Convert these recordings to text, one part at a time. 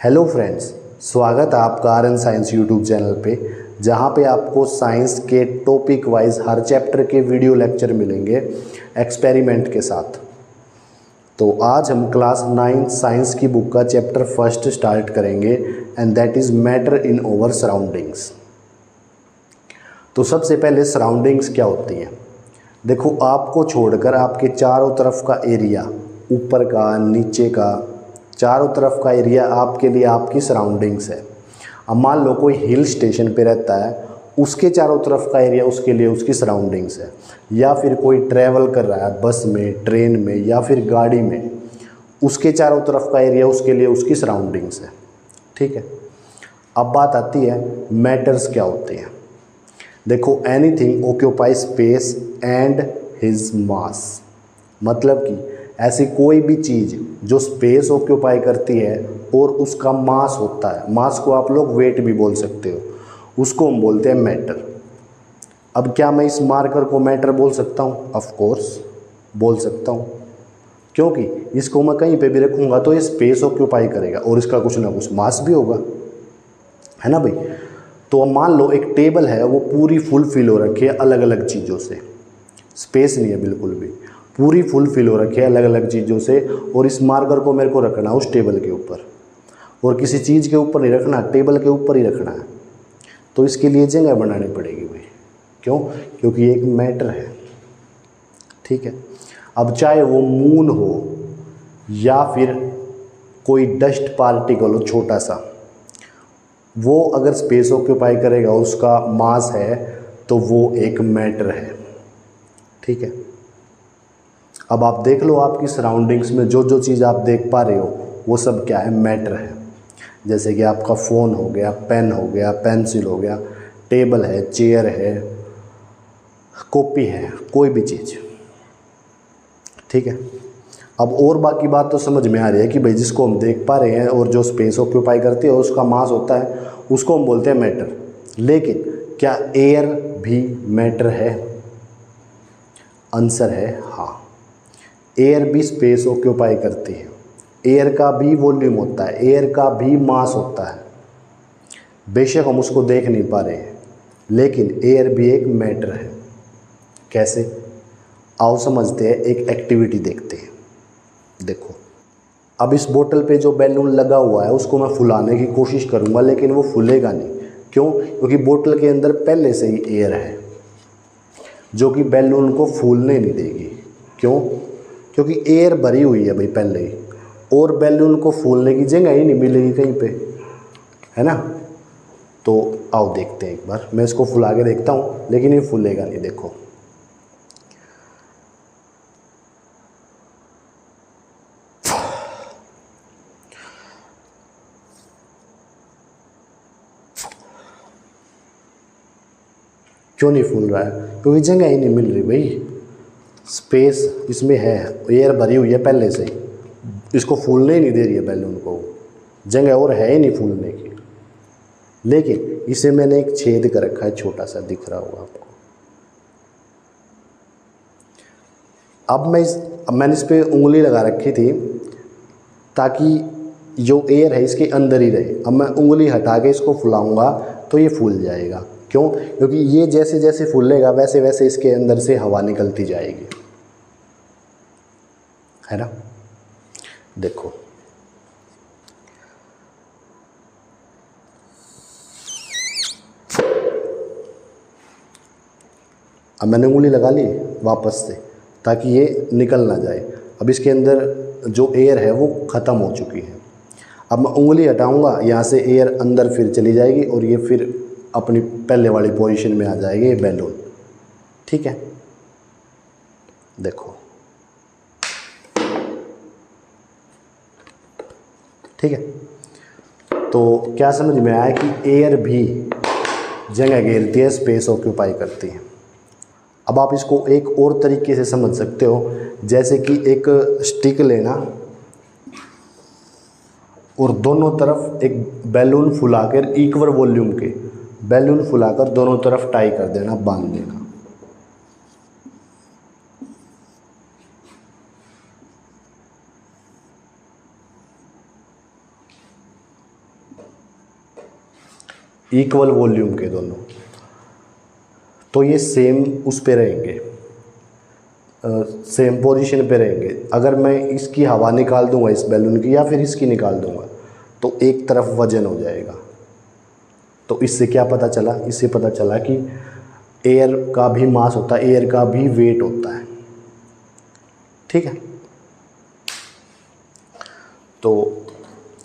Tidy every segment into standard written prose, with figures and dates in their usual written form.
Hello friends, स्वागत है आपका आर साइंस यूट्यूब चैनल पे, जहाँ पे आपको साइंस के टॉपिक वाइज हर चैप्टर के वीडियो लेक्चर मिलेंगे एक्सपेरिमेंट के साथ। तो आज हम क्लास 9 साइंस की बुक का चैप्टर फर्स्ट स्टार्ट करेंगे and that is matter in over surroundings. तो सबसे पहले सराउंडिंग्स क्या होती हैं। देखो, आपको छोड़कर आपके चारों तरफ का एरिया, ऊपर का नीचे का, चारों तरफ का एरिया आपके लिए आपकी सराउंडिंग्स है। अब मान लो कोई हिल स्टेशन पे रहता है, उसके चारों तरफ का एरिया उसके लिए उसकी सराउंडिंग्स है। या फिर कोई ट्रैवल कर रहा है बस में, ट्रेन में या फिर गाड़ी में, उसके चारों तरफ का एरिया उसके लिए उसकी सराउंडिंग्स है। ठीक है। अब बात आती है मैटर्स क्या होते हैं। देखो, anything occupy space and his mass, मतलब कि ऐसी कोई भी चीज़ जो स्पेस ऑक्यूपाई करती है और उसका मास होता है, मास को आप लोग वेट भी बोल सकते हो, उसको हम बोलते हैं मैटर। अब क्या मैं इस मार्कर को मैटर बोल सकता हूँ? ऑफ कोर्स बोल सकता हूँ, क्योंकि इसको मैं कहीं पे भी रखूँगा तो ये स्पेस ऑक्यूपाई करेगा और इसका कुछ ना कुछ मास भी होगा, है ना भाई। तो अब मान लो एक टेबल है, वो पूरी फुल फिल हो रखी है अलग अलग चीज़ों से, स्पेस नहीं है बिल्कुल भी, पूरी फुल फिल हो रखी है अलग अलग चीज़ों से, और इस मार्कर को मेरे को रखना है उस टेबल के ऊपर, और किसी चीज़ के ऊपर नहीं रखना, टेबल के ऊपर ही रखना है। तो इसके लिए जगह बनानी पड़ेगी भाई। क्यों? क्योंकि ये एक मैटर है। ठीक है। अब चाहे वो मून हो या फिर कोई डस्ट पार्टिकल हो छोटा सा, वो अगर स्पेस ऑक्यूपाई करेगा, उसका मास है, तो वो एक मैटर है। ठीक है। अब आप देख लो आपकी सराउंडिंग्स में जो जो चीज़ आप देख पा रहे हो वो सब क्या है? मैटर है। जैसे कि आपका फ़ोन हो गया, पेन हो गया, पेंसिल हो गया, टेबल है, चेयर है, कॉपी है, कोई भी चीज़। ठीक है। अब और बाकी बात तो समझ में आ रही है कि भाई जिसको हम देख पा रहे हैं और जो स्पेस ऑक्यूपाई करती है और उसका मास होता है, उसको हम बोलते हैं मैटर। लेकिन क्या एयर भी मैटर है? आंसर है हाँ, एयर भी स्पेस ऑक्यूपाई करती है। एयर का भी वॉल्यूम होता है, एयर का भी मास होता है। बेशक हम उसको देख नहीं पा रहे हैं, लेकिन एयर भी एक मैटर है। कैसे? आओ समझते हैं, एक एक्टिविटी देखते हैं। देखो, अब इस बोतल पे जो बैलून लगा हुआ है उसको मैं फुलाने की कोशिश करूंगा, लेकिन वो फूलेगा नहीं। क्यों? क्योंकि बोतल के अंदर पहले से ही एयर है जो कि बैलून को फूलने नहीं देगी। क्यों? क्योंकि एयर भरी हुई है भाई पहले ही, और बैलून को फूलने की जगह ही नहीं मिलेगी कहीं पे, है ना। तो आओ देखते हैं एक बार, मैं इसको फुला के देखता हूँ, लेकिन ये फूलेगा नहीं। देखो, क्यों नहीं फूल रहा है? क्योंकि जगह ही नहीं मिल रही भाई। स्पेस इसमें है, एयर भरी हुई है पहले से ही, इसको फूलने ही नहीं दे रही है बैलून को, जगह और है ही नहीं फूलने की। लेकिन इसे मैंने एक छेद कर रखा है, छोटा सा, दिख रहा होगा आपको। अब मैंने इस पे उंगली लगा रखी थी ताकि जो एयर है इसके अंदर ही रहे। अब मैं उंगली हटा के इसको फुलाऊंगा तो ये फूल जाएगा। क्यों? क्योंकि ये जैसे जैसे फूलेगा वैसे वैसे इसके अंदर से हवा निकलती जाएगी, है ना। देखो, अब मैंने उंगली लगा ली वापस से ताकि ये निकल ना जाए। अब इसके अंदर जो एयर है वो ख़त्म हो चुकी है। अब मैं उंगली हटाऊंगा, यहाँ से एयर अंदर फिर चली जाएगी और ये फिर अपनी पहले वाली पोजीशन में आ जाएगी, ये बैलून। ठीक है। देखो, ठीक है। तो क्या समझ में आया कि एयर भी जगह घेरती है, स्पेस ऑक्यूपाई करती है। अब आप इसको एक और तरीके से समझ सकते हो, जैसे कि एक स्टिक लेना और दोनों तरफ एक बैलून फुलाकर, इक्वल वॉल्यूम के बैलून फुलाकर दोनों तरफ टाई कर देना, बांध देना। इक्वल वॉल्यूम के दोनों, तो ये सेम उस पे रहेंगे, सेम पोजीशन पे रहेंगे। अगर मैं इसकी हवा निकाल दूंगा इस बैलून की या फिर इसकी निकाल दूंगा तो एक तरफ वजन हो जाएगा। तो इससे क्या पता चला? इससे पता चला कि एयर का भी मास होता है, एयर का भी वेट होता है। ठीक है, तो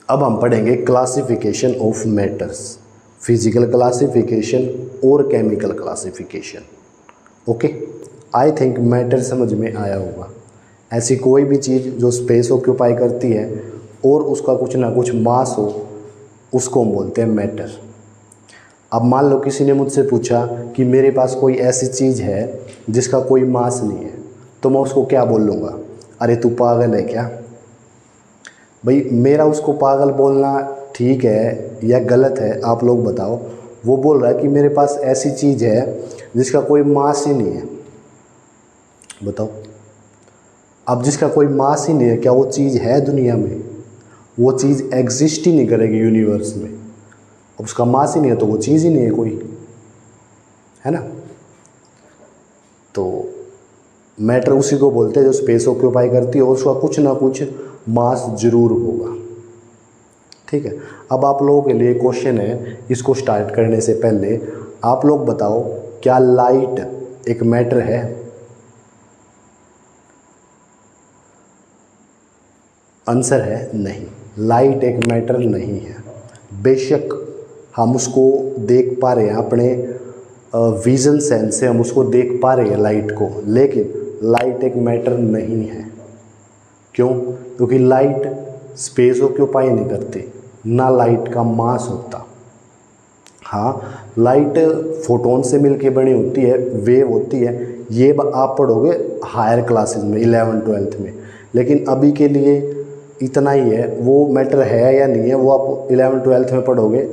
अब हम पढ़ेंगे classification of matters, physical classification और chemical classification. Okay, I think matter समझ में आया होगा। ऐसी कोई भी चीज़ जो स्पेस ऑक्यूपाई करती है और उसका कुछ ना कुछ मास हो, उसको हम बोलते हैं मैटर। अब मान लो किसी ने मुझसे पूछा कि मेरे पास कोई ऐसी चीज़ है जिसका कोई मास नहीं है, तो मैं उसको क्या बोल लूँगा? अरे तू पागल है क्या? भाई मेरा उसको पागल बोलना ठीक है या गलत है, आप लोग बताओ। वो बोल रहा है कि मेरे पास ऐसी चीज़ है जिसका कोई मास ही नहीं है, बताओ। अब जिसका कोई मास ही नहीं है, क्या वो चीज़ है दुनिया में? वो चीज़ एग्जिस्ट ही नहीं करेगी यूनिवर्स में। अब उसका मास ही नहीं है तो वो चीज़ ही नहीं है कोई, है ना। तो मैटर उसी को बोलते हैं जो स्पेस ऑक्यूपाई करती है और उसका कुछ ना कुछ मास जरूर होगा। ठीक है, अब आप लोगों के लिए क्वेश्चन है, इसको स्टार्ट करने से पहले आप लोग बताओ, क्या लाइट एक मैटर है? आंसर है नहीं, लाइट एक मैटर नहीं है। बेशक हम उसको देख पा रहे हैं, अपने विजन सेंस से हम उसको देख पा रहे हैं लाइट को, लेकिन लाइट एक मैटर नहीं है। क्यों? क्योंकि लाइट स्पेस ऑक्यूपाई नहीं करती, ना लाइट का मास होता। हाँ, लाइट फोटोन से मिलके बनी होती है, वेव होती है, ये आप पढ़ोगे हायर क्लासेस में 11th 12th में। लेकिन अभी के लिए इतना ही है, वो मैटर है या नहीं है वो आप 11th 12th में पढ़ोगे।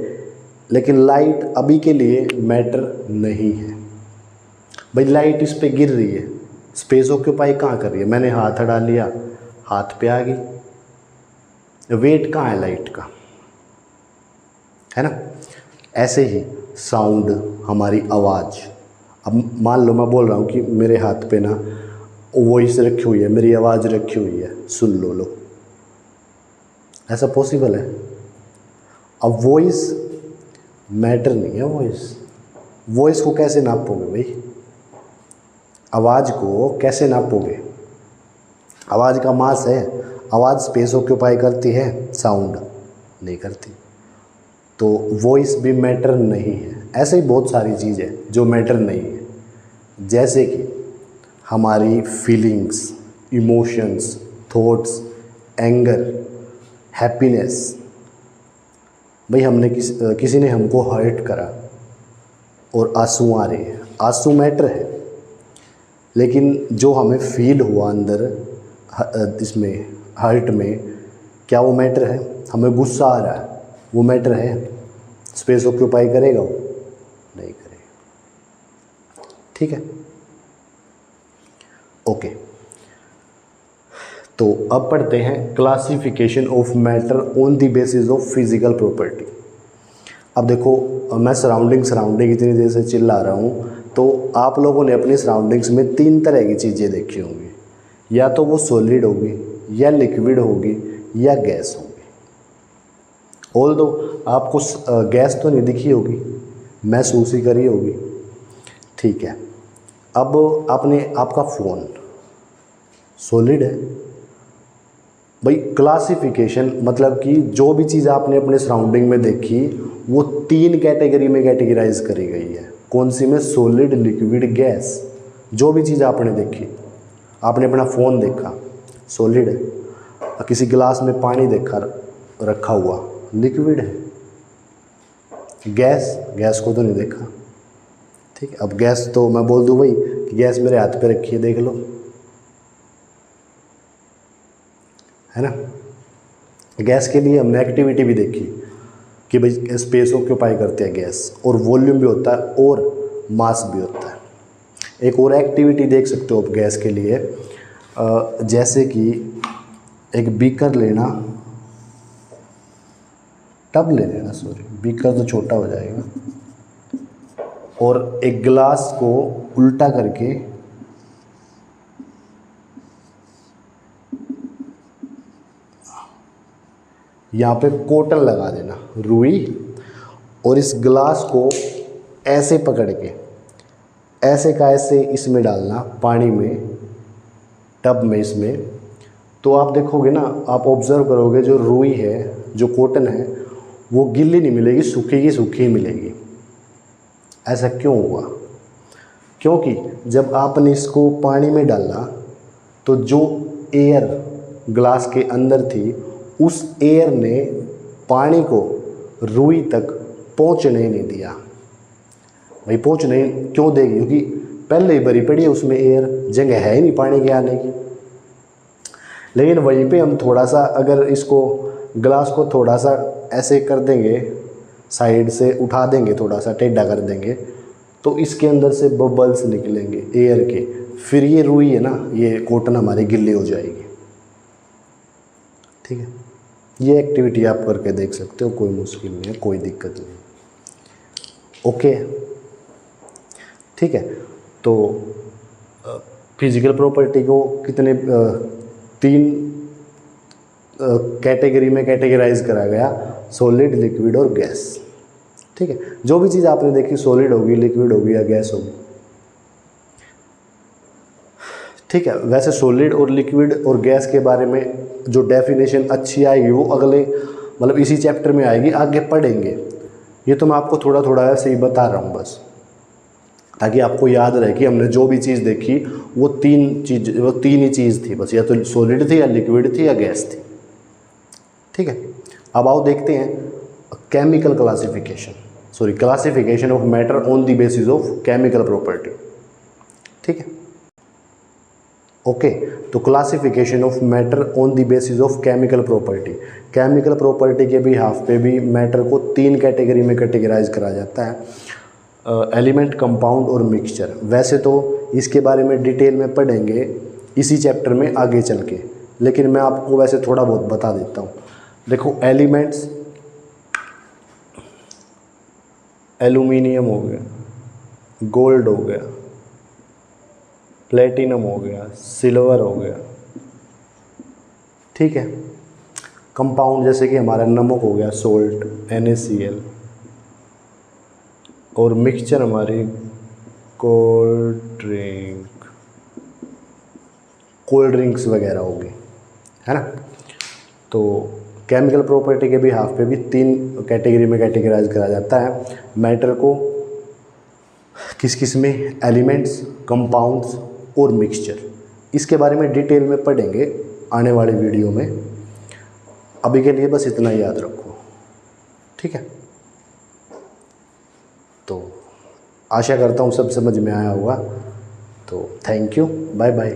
लेकिन लाइट अभी के लिए मैटर नहीं है। भाई लाइट इस पे गिर रही है, स्पेस ऑक्यूपाई कहाँ कर रही है? मैंने हाथ हटा लिया, हाथ पे आ गई। वेट कहाँ है लाइट का? है ना। ऐसे ही साउंड, हमारी आवाज़। अब मान लो मैं बोल रहा हूँ कि मेरे हाथ पे ना वॉइस रखी हुई है, मेरी आवाज़ रखी हुई है, सुन लो, ऐसा पॉसिबल है? अब वॉइस मैटर नहीं है। वॉइस को कैसे नापोगे भाई? आवाज़ को कैसे नापोगे? आवाज़ का मास है, आवाज़ स्पेस ऑक्यूपाई करती है, साउंड नहीं करती। तो वॉइस भी मैटर नहीं है। ऐसे ही बहुत सारी चीज़ें जो मैटर नहीं है, जैसे कि हमारी feelings, emotions, thoughts, anger, happiness. भाई हमने किसी ने हमको हर्ट करा और आंसू आ रहे हैं, आंसू मैटर है। लेकिन जो हमें फील हुआ अंदर इसमें हर्ट में, क्या वो मैटर है? हमें गुस्सा आ रहा है, वो मैटर है? स्पेस ऑक्यूपाई करेगा वो? नहीं करेगा। ठीक है, ओके। तो अब पढ़ते हैं classification of matter on the basis of physical property. अब देखो, मैं सराउंडिंग इतनी देर से चिल्ला रहा हूँ, तो आप लोगों ने अपनी सराउंडिंग्स में 3 तरह की चीज़ें देखी होंगी। या तो वो सॉलिड होगी, या लिक्विड होगी, या गैस होगी। ऑल्दो आपको गैस तो नहीं दिखी होगी, महसूस ही करी होगी। ठीक है, अब आपका फ़ोन सॉलिड है। भाई क्लासिफिकेशन मतलब कि जो भी चीज़ आपने अपने सराउंडिंग में देखी वो 3 कैटेगरी में कैटेगराइज करी गई है। कौन सी में? Solid, liquid, gas. जो भी चीज़ आपने देखी, आपने अपना फ़ोन देखा, सॉलिड है। किसी गिलास में पानी देखा रखा हुआ, लिक्विड है। गैस को तो नहीं देखा। ठीक है, अब गैस तो मैं बोल दूँ भाई कि गैस मेरे हाथ पे रखी है, देख लो, है ना। गैस के लिए हमने एक्टिविटी भी देखी कि भाई स्पेस ऑक्यूपाई करते हैं गैस, और वॉल्यूम भी होता है और मास भी होता है। एक और एक्टिविटी देख सकते हो आप गैस के लिए, जैसे कि एक बीकर लेना, टब ले लेना, सॉरी बीकर तो छोटा हो जाएगा। और एक गिलास को उल्टा करके यहाँ पे कॉटन लगा देना, रुई, और इस गिलास को ऐसे पकड़ के ऐसे का ऐसे इसमें डालना पानी में, टब में इसमें। तो आप देखोगे ना, आप ऑब्ज़र्व करोगे जो रुई है, जो कॉटन है, वो गीली नहीं मिलेगी, सूखी की सूखी ही मिलेगी। ऐसा क्यों हुआ? क्योंकि जब आपने इसको पानी में डाला तो जो एयर ग्लास के अंदर थी, उस एयर ने पानी को रुई तक पहुंचने नहीं दिया। भाई पहुंचने क्यों देगी? क्योंकि पहले ही भरी पड़ी है उसमें एयर, जगह है ही नहीं पानी के आने की। लेकिन वहीं पे हम थोड़ा सा अगर इसको ग्लास को थोड़ा सा ऐसे कर देंगे, साइड से उठा देंगे, थोड़ा सा टेढ़ा कर देंगे, तो इसके अंदर से बबल्स निकलेंगे एयर के। फिर ये रुई है ना, ये कॉटन हमारी गिल्ली हो जाएगी। ठीक है, ये एक्टिविटी आप करके देख सकते हो, कोई मुश्किल नहीं है, कोई दिक्कत नहीं। ओके, ठीक है। तो फिजिकल प्रॉपर्टी को कितने 3 कैटेगरी में कैटेगराइज करा गया, सॉलिड, लिक्विड और गैस। ठीक है, जो भी चीज़ आपने देखी सॉलिड होगी, लिक्विड होगी या गैस होगी। ठीक है, वैसे सॉलिड और लिक्विड और गैस के बारे में जो डेफिनेशन अच्छी आएगी वो अगले मतलब इसी चैप्टर में आएगी, आगे पढ़ेंगे। ये तो मैं आपको थोड़ा थोड़ा ऐसे ही बता रहा हूँ बस, ताकि आपको याद रहे कि हमने जो भी चीज़ देखी वो 3 ही चीज़ थी बस, या तो सॉलिड थी या लिक्विड थी या गैस थी। ठीक है, अब आओ देखते हैं chemical classification of matter on the basis of chemical property. ठीक है, ओके। तो classification of matter on the basis of chemical property. Chemical property के भी हाफ पे भी मैटर को 3 कैटेगरी में कैटेगराइज करा जाता है, एलिमेंट, कंपाउंड और मिक्सचर। वैसे तो इसके बारे में डिटेल में पढ़ेंगे इसी चैप्टर में आगे चल के, लेकिन मैं आपको वैसे थोड़ा बहुत बता देता हूँ। देखो, एलिमेंट्स, एल्यूमिनियम हो गया, गोल्ड हो गया, प्लेटिनम हो गया, सिल्वर हो गया। ठीक है, कंपाउंड जैसे कि हमारा नमक हो गया, सोल्ट, NaCl, और मिक्सचर हमारी कोल्ड ड्रिंक्स वगैरह होगी, है ना। तो केमिकल प्रॉपर्टी के भी हाफ पे भी 3 कैटेगरी में कैटेगराइज करा जाता है मैटर को, किस किस में, एलिमेंट्स, कंपाउंड्स और मिक्सचर। इसके बारे में डिटेल में पढ़ेंगे आने वाले वीडियो में। अभी के लिए बस इतना ही याद रखो। ठीक है, तो आशा करता हूँ सब समझ में आया होगा। तो थैंक यू, बाय बाय।